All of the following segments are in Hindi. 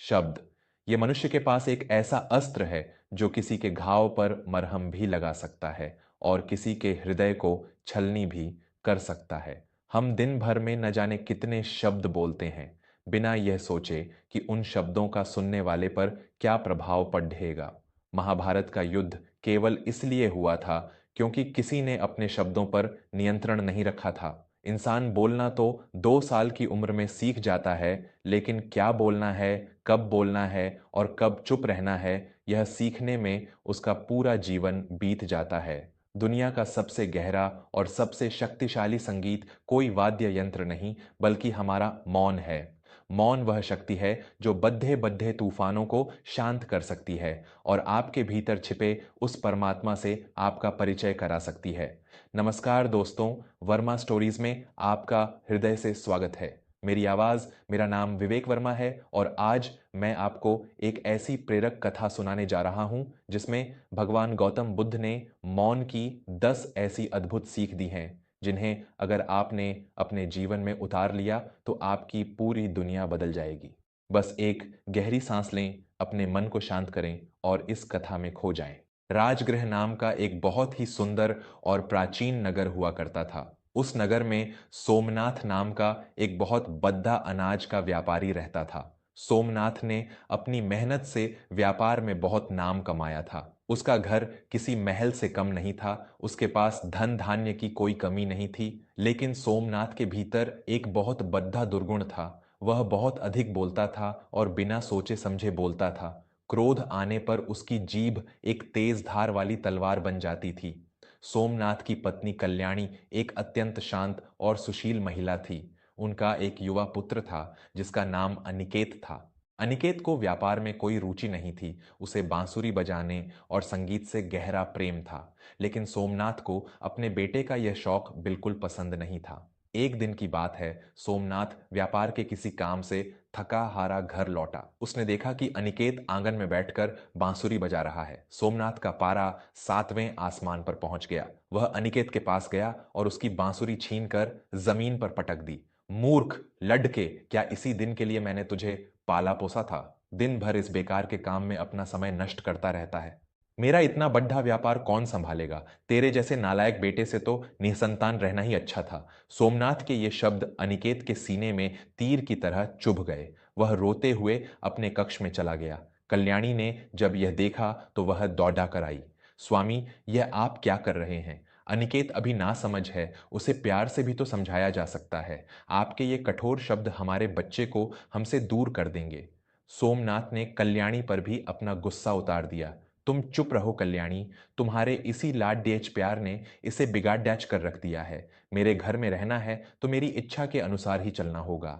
शब्द। ये मनुष्य के पास एक ऐसा अस्त्र है जो किसी के घाव पर मरहम भी लगा सकता है और किसी के हृदय को छलनी भी कर सकता है। हम दिन भर में न जाने कितने शब्द बोलते हैं, बिना यह सोचे कि उन शब्दों का सुनने वाले पर क्या प्रभाव पड़ेगा। महाभारत का युद्ध केवल इसलिए हुआ था क्योंकि किसी ने अपने शब्दों पर नियंत्रण नहीं रखा था। इंसान बोलना तो 2 साल की उम्र में सीख जाता है, लेकिन क्या बोलना है, कब बोलना है और कब चुप रहना है, यह सीखने में उसका पूरा जीवन बीत जाता है। दुनिया का सबसे गहरा और सबसे शक्तिशाली संगीत कोई वाद्य यंत्र नहीं, बल्कि हमारा मौन है। मौन वह शक्ति है जो बद्धे बद्धे तूफानों को शांत कर सकती है और आपके भीतर छिपे उस परमात्मा से आपका परिचय करा सकती है। नमस्कार दोस्तों, वर्मा स्टोरीज में आपका हृदय से स्वागत है। मेरी आवाज, मेरा नाम विवेक वर्मा है और आज मैं आपको एक ऐसी प्रेरक कथा सुनाने जा रहा हूं जिसमें भगवान गौतम बुद्ध ने मौन की 10 ऐसी अद्भुत सीख दी हैं, जिन्हें अगर आपने अपने जीवन में उतार लिया तो आपकी पूरी दुनिया बदल जाएगी। बस एक गहरी सांस लें, अपने मन को शांत करें और इस कथा में खो जाएं। राजगृह नाम का एक बहुत ही सुंदर और प्राचीन नगर हुआ करता था। उस नगर में सोमनाथ नाम का एक बहुत बद्दा अनाज का व्यापारी रहता था। सोमनाथ ने अपनी मेहनत से व्यापार में बहुत नाम कमाया था। उसका घर किसी महल से कम नहीं था, उसके पास धन धान्य की कोई कमी नहीं थी, लेकिन सोमनाथ के भीतर एक बहुत बद्दा दुर्गुण था। वह बहुत अधिक बोलता था और बिना सोचे समझे बोलता था। क्रोध आने पर उसकी जीभ एक तेज धार वाली तलवार बन जाती थी। सोमनाथ की पत्नी कल्याणी एक अत्यंत शांत और सुशील महिला थी। उनका एक युवा पुत्र था जिसका नाम अनिकेत था। अनिकेत को व्यापार में कोई रुचि नहीं थी, उसे बांसुरी बजाने और संगीत से गहरा प्रेम था। लेकिन सोमनाथ को अपने बेटे का यह शौक बिल्कुल पसंद नहीं था। एक दिन की बात है, सोमनाथ व्यापार के किसी काम से थका हारा घर लौटा। उसने देखा कि अनिकेत आंगन में बैठकर बांसुरी बजा रहा है। सोमनाथ का पारा 7वें आसमान पर पहुंच गया। वह अनिकेत के पास गया और उसकी बांसुरी छीनकर जमीन पर पटक दी। मूर्ख लड्डके, क्या इसी दिन के लिए मैंने तुझे पाला पोसा था? दिन भर इस बेकार के काम में अपना समय नष्ट करता रहता है। मेरा इतना बड़ा व्यापार कौन संभालेगा? तेरे जैसे नालायक बेटे से तो निसंतान रहना ही अच्छा था। सोमनाथ के ये शब्द अनिकेत के सीने में तीर की तरह चुभ गए। वह रोते हुए अपने कक्ष में चला गया। कल्याणी ने जब यह देखा तो वह दौड़ा कर आई। स्वामी, यह आप क्या कर रहे हैं? अनिकेत अभी ना समझ है, उसे प्यार से भी तो समझाया जा सकता है। आपके ये कठोर शब्द हमारे बच्चे को हमसे दूर कर देंगे। सोमनाथ ने कल्याणी पर भी अपना गुस्सा उतार दिया। तुम चुप रहो कल्याणी, तुम्हारे इसी लाड डेच प्यार ने इसे बिगाड़ डैच कर रख दिया है। मेरे घर में रहना है तो मेरी इच्छा के अनुसार ही चलना होगा।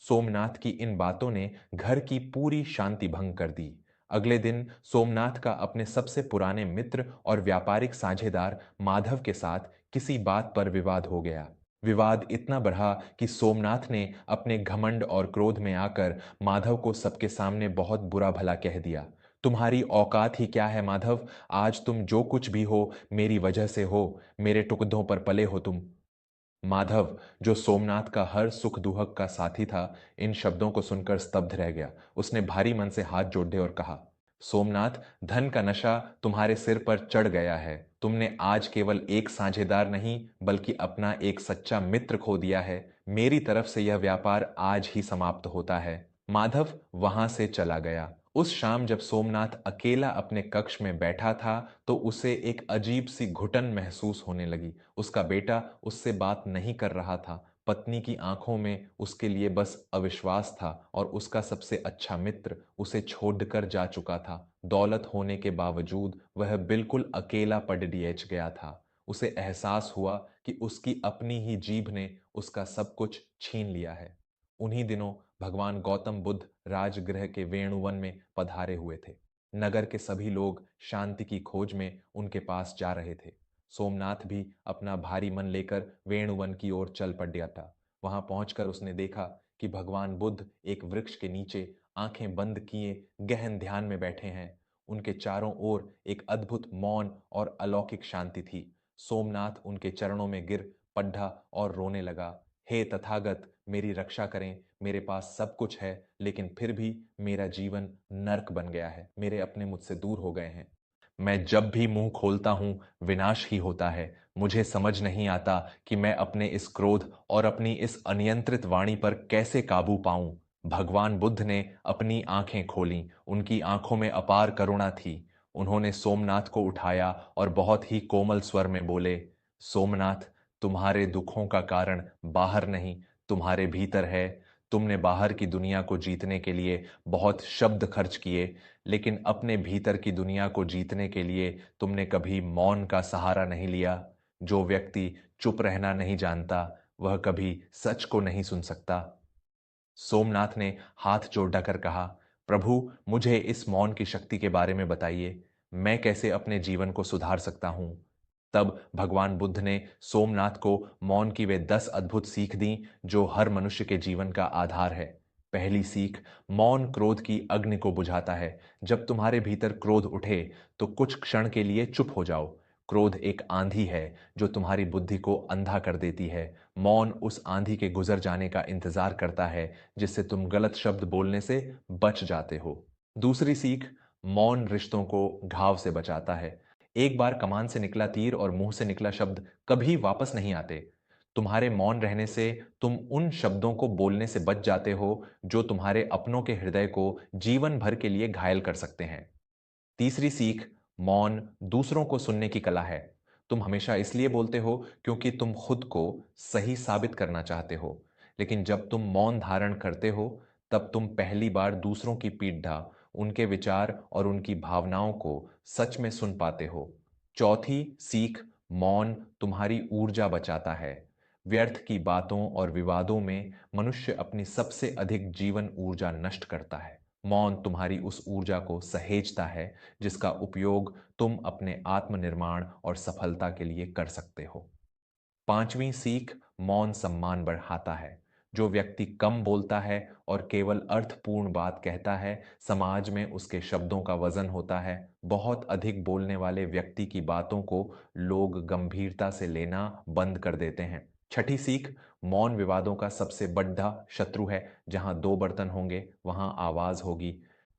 सोमनाथ की इन बातों ने घर की पूरी शांति भंग कर दी। अगले दिन सोमनाथ का अपने सबसे पुराने मित्र और व्यापारिक साझेदार माधव के साथ किसी बात पर विवाद हो गया। विवाद इतना बढ़ा कि सोमनाथ ने अपने घमंड और क्रोध में आकर माधव को सबके सामने बहुत बुरा भला कह दिया। तुम्हारी औकात ही क्या है माधव? आज तुम जो कुछ भी हो मेरी वजह से हो, मेरे टुकड़ों पर पले हो तुम। माधव, जो सोमनाथ का हर सुख दुहक का साथी था, इन शब्दों को सुनकर स्तब्ध रह गया। उसने भारी मन से हाथ जोड़े और कहा, सोमनाथ, धन का नशा तुम्हारे सिर पर चढ़ गया है। तुमने आज केवल एक साझेदार नहीं बल्कि अपना एक सच्चा मित्र खो दिया है। मेरी तरफ से यह व्यापार आज ही समाप्त होता है। माधव वहां से चला गया। उस शाम जब सोमनाथ अकेला अपने कक्ष में बैठा था तो उसे एक अजीब सी घुटन महसूस होने लगी। उसका बेटा उससे बात नहीं कर रहा था। पत्नी की आंखों में उसके लिए बस अविश्वास था और उसका सबसे अच्छा मित्र उसे छोड़कर जा चुका था। दौलत होने के बावजूद वह बिल्कुल अकेला पड़ डिएच गया था। उसे एहसास हुआ कि उसकी अपनी ही जीभ ने उसका सब कुछ छीन लिया है। उन्हीं दिनों भगवान गौतम बुद्ध राजगृह के वेणुवन में पधारे हुए थे। नगर के सभी लोग शांति की खोज में उनके पास जा रहे थे। सोमनाथ भी अपना भारी मन लेकर वेणुवन की ओर चल पड़ा था। वहां पहुंचकर उसने देखा कि भगवान बुद्ध एक वृक्ष के नीचे आंखें बंद किए गहन ध्यान में बैठे हैं। उनके चारों ओर एक अद्भुत मौन और अलौकिक शांति थी। सोमनाथ उनके चरणों में गिर पड्ढा और रोने लगा। हे तथागत, मेरी रक्षा करें, मेरे पास सब कुछ है, लेकिन फिर भी मेरा जीवन नर्क बन गया है, मेरे अपने मुझसे दूर हो गए हैं। मैं जब भी मुंह खोलता हूं, विनाश ही होता है। मुझे समझ नहीं आता कि मैं अपने इस क्रोध और अपनी इस अनियंत्रित वाणी पर कैसे काबू पाऊं। भगवान बुद्ध ने अपनी आंखें खोलीं, उनकी आंखों में अपार करुणा थी। उन्होंने सोमनाथ को उठाया और बहुत ही कोमल स्वर में बोले, सोमनाथ, तुम्हारे दुखों का कारण बाहर नहीं, तुम्हारे भीतर है। तुमने बाहर की दुनिया को जीतने के लिए बहुत शब्द खर्च किए, लेकिन अपने भीतर की दुनिया को जीतने के लिए तुमने कभी मौन का सहारा नहीं लिया। जो व्यक्ति चुप रहना नहीं जानता, वह कभी सच को नहीं सुन सकता। सोमनाथ ने हाथ जोड़कर कहा, प्रभु, मुझे इस मौन की शक्ति के बारे में बताइए। मैं कैसे अपने जीवन को सुधार सकता हूं? तब भगवान बुद्ध ने सोमनाथ को मौन की वे 10 अद्भुत सीख दी जो हर मनुष्य के जीवन का आधार है। पहली सीख, मौन क्रोध की अग्नि को बुझाता है। जब तुम्हारे भीतर क्रोध उठे तो कुछ क्षण के लिए चुप हो जाओ। क्रोध एक आंधी है जो तुम्हारी बुद्धि को अंधा कर देती है। मौन उस आंधी के गुजर जाने का इंतजार करता है, जिससे तुम गलत शब्द बोलने से बच जाते हो। दूसरी सीख, मौन रिश्तों को घाव से बचाता है। एक बार कमान से निकला तीर और मुंह से निकला शब्द कभी वापस नहीं आते। तुम्हारे मौन रहने से तुम उन शब्दों को बोलने से बच जाते हो जो तुम्हारे अपनों के हृदय को जीवन भर के लिए घायल कर सकते हैं। तीसरी सीख, मौन दूसरों को सुनने की कला है। तुम हमेशा इसलिए बोलते हो क्योंकि तुम खुद को सही साबित करना चाहते हो, लेकिन जब तुम मौन धारण करते हो, तब तुम पहली बार दूसरों की पीड़ा, उनके विचार और उनकी भावनाओं को सच में सुन पाते हो। चौथी सीख, मौन तुम्हारी ऊर्जा बचाता है। व्यर्थ की बातों और विवादों में मनुष्य अपनी सबसे अधिक जीवन ऊर्जा नष्ट करता है। मौन तुम्हारी उस ऊर्जा को सहेजता है जिसका उपयोग तुम अपने आत्मनिर्माण और सफलता के लिए कर सकते हो। पांचवी सीख, मौन सम्मान बढ़ाता है। जो व्यक्ति कम बोलता है और केवल अर्थपूर्ण बात कहता है, समाज में उसके शब्दों का वजन होता है। बहुत अधिक बोलने वाले व्यक्ति की बातों को लोग गंभीरता से लेना बंद कर देते हैं। छठी सीख, मौन विवादों का सबसे बड़ा शत्रु है। जहां दो बर्तन होंगे, वहां आवाज होगी।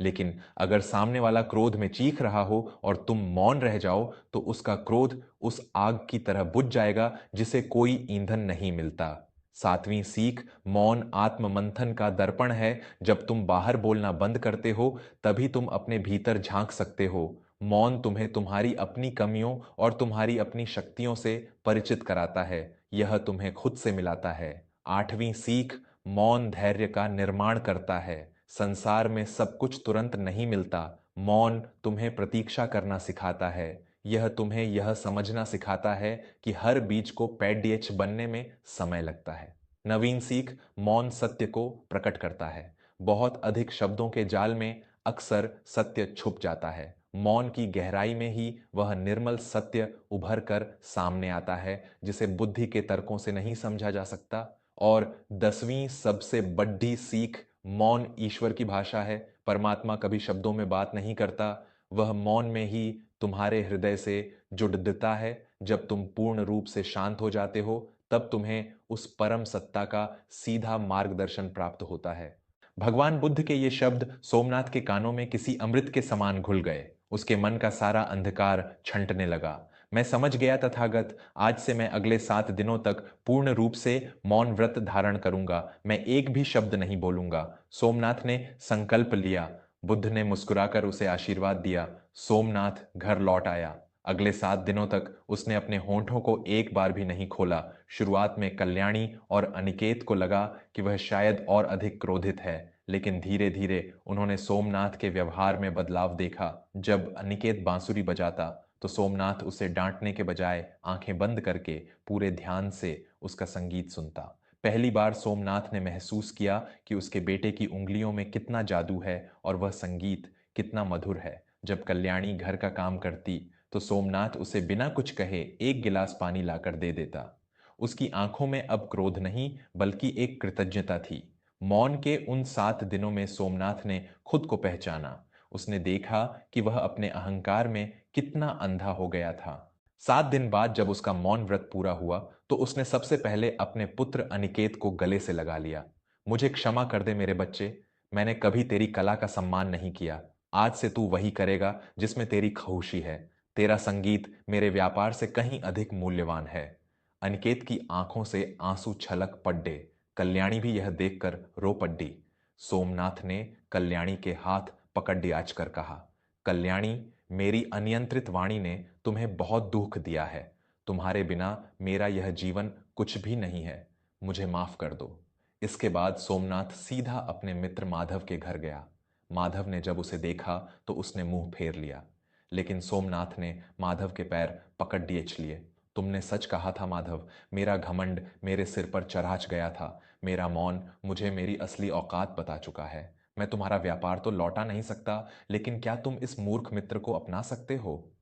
लेकिन अगर सामने वाला क्रोध में चीख रहा हो और तुम मौन रह जाओ, तो उसका क्रोध उस आग की तरह बुझ जाएगा जिसे कोई ईंधन नहीं मिलता। सातवीं सीख, मौन आत्म मंथन का दर्पण है। जब तुम बाहर बोलना बंद करते हो, तभी तुम अपने भीतर झांक सकते हो। मौन तुम्हें तुम्हारी अपनी कमियों और तुम्हारी अपनी शक्तियों से परिचित कराता है। यह तुम्हें खुद से मिलाता है। आठवीं सीख, मौन धैर्य का निर्माण करता है। संसार में सब कुछ तुरंत नहीं मिलता। मौन तुम्हें प्रतीक्षा करना सिखाता है। यह तुम्हें यह समझना सिखाता है कि हर बीज को पेड़िएच बनने में समय लगता है। नवीन सीख, मौन सत्य को प्रकट करता है। बहुत अधिक शब्दों के जाल में अक्सर सत्य छुप जाता है। मौन की गहराई में ही वह निर्मल सत्य उभर कर सामने आता है, जिसे बुद्धि के तर्कों से नहीं समझा जा सकता। और 10वीं सबसे बड़ी सीख, मौन ईश्वर की भाषा है। परमात्मा कभी शब्दों में बात नहीं करता, वह मौन में ही तुम्हारे हृदय से जुड़ता है। जब तुम पूर्ण रूप से शांत हो जाते हो, तब तुम्हें उस परम सत्ता का सीधा मार्गदर्शन प्राप्त होता है। भगवान बुद्ध के ये शब्द सोमनाथ के कानों में किसी अमृत के समान घुल गए। उसके मन का सारा अंधकार छंटने लगा। मैं समझ गया तथागत, आज से मैं अगले 7 दिनों तक पूर्ण रूप से मौन व्रत धारण करूंगा। मैं एक भी शब्द नहीं बोलूंगा। सोमनाथ ने संकल्प लिया। बुद्ध ने मुस्कुराकर उसे आशीर्वाद दिया। सोमनाथ घर लौट आया। अगले 7 दिनों तक उसने अपने होंठों को एक बार भी नहीं खोला। शुरुआत में कल्याणी और अनिकेत को लगा कि वह शायद और अधिक क्रोधित है, लेकिन धीरे धीरे उन्होंने सोमनाथ के व्यवहार में बदलाव देखा। जब अनिकेत बांसुरी बजाता, तो सोमनाथ उसे डांटने के बजाय आंखें बंद करके पूरे ध्यान से उसका संगीत सुनता। पहली बार सोमनाथ ने महसूस किया कि उसके बेटे की उंगलियों में कितना जादू है और वह संगीत कितना मधुर है। जब कल्याणी घर का काम करती, तो सोमनाथ उसे बिना कुछ कहे एक गिलास पानी लाकर दे देता। उसकी आंखों में अब क्रोध नहीं, बल्कि एक कृतज्ञता थी। मौन के उन 7 दिनों में सोमनाथ ने खुद को पहचाना। उसने देखा कि वह अपने अहंकार में कितना अंधा हो गया था। 7 दिन बाद जब उसका मौन व्रत पूरा हुआ, तो उसने सबसे पहले अपने पुत्र अनिकेत को गले से लगा लिया। मुझे क्षमा कर दे मेरे बच्चे, मैंने कभी तेरी कला का सम्मान नहीं किया। आज से तू वही करेगा जिसमें तेरी खौशी है। तेरा संगीत मेरे व्यापार से कहीं अधिक मूल्यवान है। अनिकेत की आंखों से आंसू छलक पड़े। कल्याणी भी यह देखकर रो पड़ी। सोमनाथ ने कल्याणी के हाथ पकड़ डियाच कर कहा, कल्याणी, मेरी अनियंत्रित वाणी ने तुम्हें बहुत दुख दिया है। तुम्हारे बिना मेरा यह जीवन कुछ भी नहीं है। मुझे माफ कर दो। इसके बाद सोमनाथ सीधा अपने मित्र माधव के घर गया। माधव ने जब उसे देखा तो उसने मुंह फेर लिया। लेकिन सोमनाथ ने माधव के पैर पकड़ डिएच लिए। तुमने सच कहा था माधव, मेरा घमंड मेरे सिर पर चढ़ाच गया था। मेरा मौन मुझे मेरी असली औकात बता चुका है। मैं तुम्हारा व्यापार तो लौटा नहीं सकता, लेकिन क्या तुम इस मूर्ख मित्र को अपना सकते हो?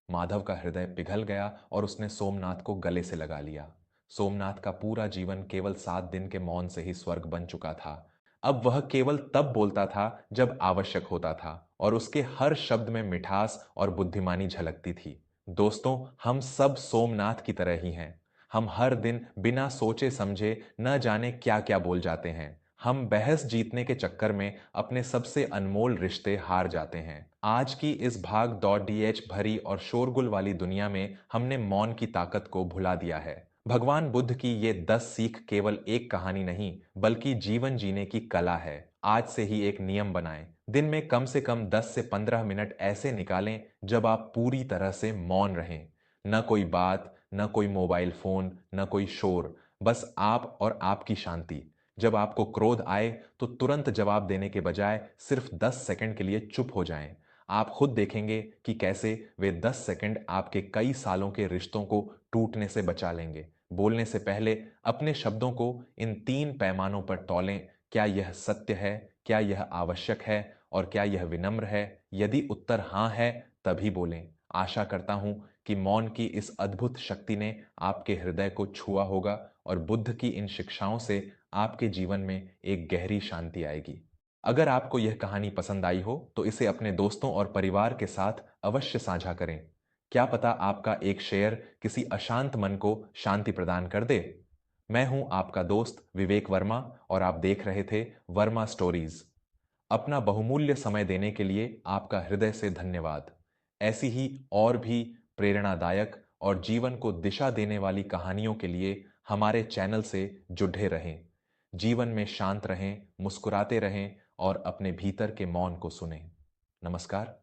माधव का हृदय पिघल गया और उसने सोमनाथ को गले से लगा लिया। सोमनाथ का पूरा जीवन केवल 7 दिन के मौन से ही स्वर्ग बन चुका था। अब वह केवल तब बोलता था जब आवश्यक होता था, और उसके हर शब्द में मिठास और बुद्धिमानी झलकती थी। दोस्तों, हम सब सोमनाथ की तरह ही हैं। हम हर दिन बिना सोचे समझे न जाने क्या क्या बोल जाते हैं। हम बहस जीतने के चक्कर में अपने सबसे अनमोल रिश्ते हार जाते हैं। आज की इस भाग दौड़ डीएच भरी और शोरगुल वाली दुनिया में हमने मौन की ताकत को भुला दिया है। भगवान बुद्ध की ये 10 सीख केवल एक कहानी नहीं, बल्कि जीवन जीने की कला है। आज से ही एक नियम बनाएं। दिन में कम से कम 10 से 15 मिनट ऐसे निकालें जब आप पूरी तरह से मौन रहें। न कोई बात, न कोई मोबाइल फोन, न कोई शोर, बस आप और आपकी शांति। जब आपको क्रोध आए तो तुरंत जवाब देने के बजाय सिर्फ 10 सेकंड के लिए चुप हो जाएं। आप खुद देखेंगे कि कैसे वे 10 सेकंड आपके कई सालों के रिश्तों को टूटने से बचा लेंगे। बोलने से पहले अपने शब्दों को इन 3 पैमानों पर तौलें। क्या यह सत्य है? क्या यह आवश्यक है? और क्या यह विनम्र है? यदि उत्तर हाँ है, तभी बोलें। आशा करता हूं कि मौन की इस अद्भुत शक्ति ने आपके हृदय को छुआ होगा और बुद्ध की इन शिक्षाओं से आपके जीवन में एक गहरी शांति आएगी। अगर आपको यह कहानी पसंद आई हो तो इसे अपने दोस्तों और परिवार के साथ अवश्य साझा करें। क्या पता आपका एक शेयर किसी अशांत मन को शांति प्रदान कर दे। मैं हूं आपका दोस्त विवेक वर्मा और आप देख रहे थे वर्मा स्टोरीज। अपना बहुमूल्य समय देने के लिए आपका हृदय से धन्यवाद। ऐसी ही और भी प्रेरणादायक और जीवन को दिशा देने वाली कहानियों के लिए हमारे चैनल से जुड़े रहें। जीवन में शांत रहें, मुस्कुराते रहें और अपने भीतर के मौन को सुनें। नमस्कार।